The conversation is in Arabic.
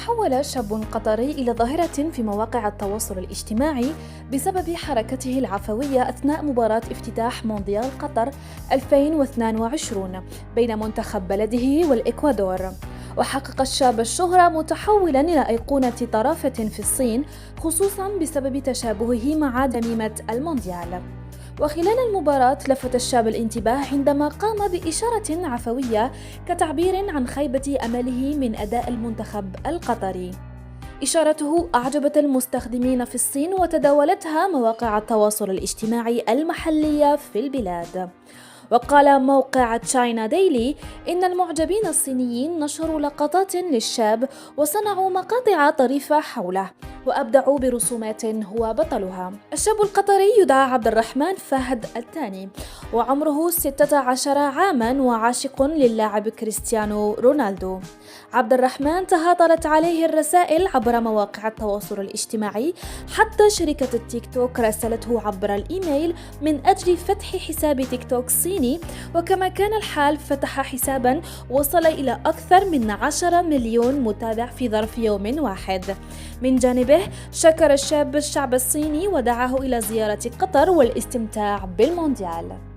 تحول شاب قطري إلى ظاهرة في مواقع التواصل الاجتماعي بسبب حركته العفوية أثناء مباراة افتتاح مونديال قطر 2022 بين منتخب بلده والإكوادور. وحقق الشاب الشهرة متحولاً إلى أيقونة طرافة في الصين، خصوصاً بسبب تشابهه مع دميمة المونديال. وخلال المباراة لفت الشاب الانتباه عندما قام بإشارة عفوية كتعبير عن خيبة أمله من أداء المنتخب القطري. إشارته أعجبت المستخدمين في الصين وتداولتها مواقع التواصل الاجتماعي المحلية في البلاد. وقال موقع تشاينا ديلي إن المعجبين الصينيين نشروا لقطات للشاب وصنعوا مقاطع طريفة حوله وأبدعوا برسومات هو بطلها. الشاب القطري يدعى عبد الرحمن فهد الثاني، وعمره 16 عاماً وعاشق للاعب كريستيانو رونالدو. عبد الرحمن تهاطلت عليه الرسائل عبر مواقع التواصل الاجتماعي، حتى شركة التيك توك راسلته عبر الإيميل من أجل فتح حساب تيك توك صيني، وكما كان الحال فتح حساباً وصل إلى أكثر من 10 مليون متابع في ظرف يوم واحد. من جانبه شكر الشاب الشعب الصيني ودعاه إلى زيارة قطر والاستمتاع بالمونديال.